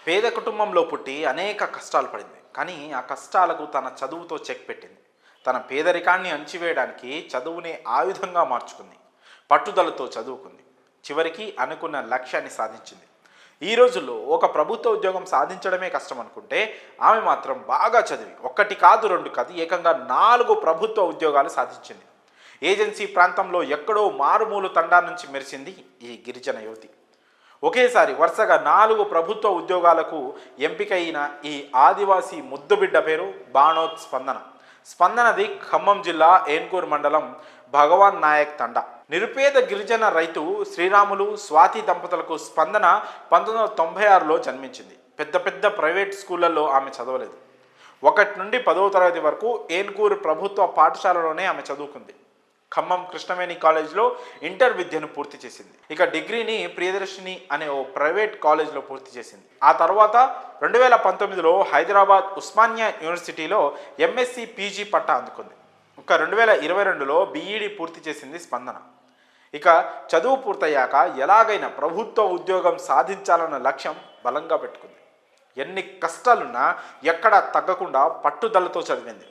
పేద కుటుంబంలో పుట్టి అనేక కష్టాలు పడింది. కానీ ఆ కష్టాలకు తన చదువుతో చెక్ పెట్టింది. తన పేదరికాన్ని అణచివేయడానికి చదువుని ఆయుధంగా మార్చుకుంది. పట్టుదలతో చదువుకుంది. చివరికి అనుకున్న లక్ష్యాన్ని సాధించింది. ఈ రోజుల్లో ఒక ప్రభుత్వ ఉద్యోగం సాధించడమే కష్టం అనుకుంటే ఆమె మాత్రం బాగా చదివి ఒకటి కాదు రెండు కాదు ఏకంగా 4 ప్రభుత్వ ఉద్యోగాలు సాధించింది. ఏజెన్సీ ప్రాంతంలో ఎక్కడో మారుమూలు తండా నుంచి మెరిసింది ఈ గిరిజన యువతి. ఒకేసారి వరుసగా 4 ప్రభుత్వ ఉద్యోగాలకు ఎంపికైన ఈ ఆదివాసీ ముద్దుబిడ్డ పేరు బాణోత్ స్పందన. స్పందనది ఖమ్మం జిల్లా ఏన్కూర్ మండలం భగవాన్ నాయక్ తండా. నిరుపేద గిరిజన రైతు శ్రీరాములు స్వాతి దంపతులకు స్పందన 1996లో జన్మించింది. పెద్ద ప్రైవేట్ స్కూళ్లలో ఆమె చదవలేదు. 1 నుండి 10వ తరగతి వరకు ఏన్కూర్ ప్రభుత్వ పాఠశాలలోనే ఆమె చదువుకుంది. ఖమ్మం కృష్ణవేణి కాలేజ్లో ఇంటర్ విద్యను పూర్తి చేసింది. ఇక డిగ్రీని ప్రియదర్శిని అనే ఓ ప్రైవేట్ కాలేజ్లో పూర్తి చేసింది. ఆ తర్వాత 2019లో హైదరాబాద్ ఉస్మానియా యూనివర్సిటీలో ఎంఎస్సి పీజీ పట్టా అందుకుంది. ఇక 2022లో బీఈడీ పూర్తి చేసింది స్పందన. ఇక చదువు పూర్తయ్యాక ఎలాగైనా ప్రభుత్వ ఉద్యోగం సాధించాలన్న లక్ష్యం బలంగా పెట్టుకుంది. ఎన్ని కష్టాలున్నా ఎక్కడా తగ్గకుండా పట్టుదలతో చదివింది.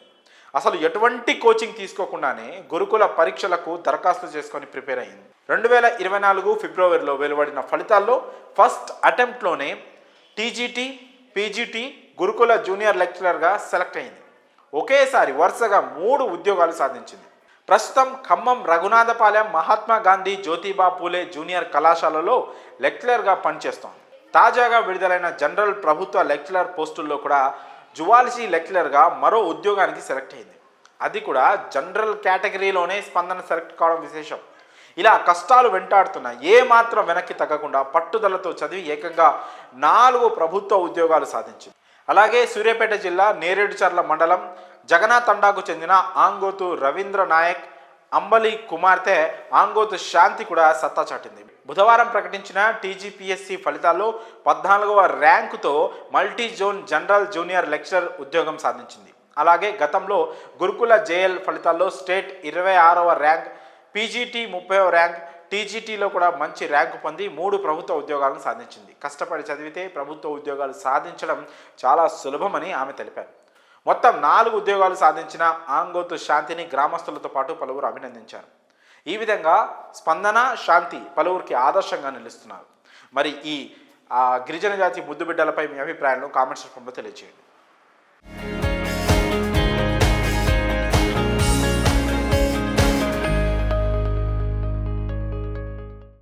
అసలు ఎటువంటి కోచింగ్ తీసుకోకుండానే గురుకుల పరీక్షలకు దరఖాస్తు చేసుకొని ప్రిపేర్ అయ్యింది. 2024 ఫిబ్రవరిలో వెలువడిన ఫలితాల్లో ఫస్ట్ అటెంప్ట్లోనే టీజీటీ పీజీటీ గురుకుల జూనియర్ లెక్చరర్గా సెలెక్ట్ అయింది. ఒకేసారి వరుసగా 3 ఉద్యోగాలు సాధించింది. ప్రస్తుతం ఖమ్మం రఘునాథపాలెం మహాత్మా గాంధీ జ్యోతిబా పూలే జూనియర్ కళాశాలలో లెక్చరర్గా పనిచేస్తోంది. తాజాగా విడుదలైన జనరల్ ప్రభుత్వ లెక్చరర్ పోస్టుల్లో కూడా జువాలజీ లెక్చరర్గా మరో ఉద్యోగానికి సెలెక్ట్ అయింది. అది కూడా జనరల్ కేటగిరీలోనే స్పందన సెలెక్ట్ కావడం విశేషం. ఇలా కష్టాలు వెంటాడుతున్న ఏమాత్రం వెనక్కి తగ్గకుండా పట్టుదలతో చదివి ఏకంగా 4 ప్రభుత్వ ఉద్యోగాలు సాధించింది. అలాగే సూర్యాపేట జిల్లా నేరేడుచర్ల మండలం జగనా తండాకు చెందిన ఆంగోతు రవీంద్ర నాయక్ అంబలి కుమార్తె ఆంగోతు శాంతి కూడా సత్తా చాటింది. బుధవారం ప్రకటించిన టీజీపీఎస్సీ ఫలితాల్లో 14వ ర్యాంకుతో multi zone general junior lecturer ఉద్యోగం సాధించింది. అలాగే గతంలో గురుకుల జేఎల్ ఫలితాల్లో స్టేట్ 26వ ర్యాంక్, పీజీటీ 30వ ర్యాంక్, టీజీటీలో కూడా మంచి ర్యాంకు పొంది 3 ప్రభుత్వ ఉద్యోగాలను సాధించింది. కష్టపడి చదివితే ప్రభుత్వ ఉద్యోగాలు సాధించడం చాలా సులభమని ఆమె తెలిపారు. మొత్తం 4 ఉద్యోగాలు సాధించిన ఆంగోతు శాంతిని గ్రామస్తులతో పాటు పలువురు అభినందించారు. ఈ విధంగా స్పందన శాంతి పలువురికి ఆదర్శంగా నిలుస్తున్నారు. మరి ఈ గిరిజన జాతి ముద్దుబిడ్డలపై మీ అభిప్రాయాలను కామెంట్స్ రూపంలో తెలియజేయండి.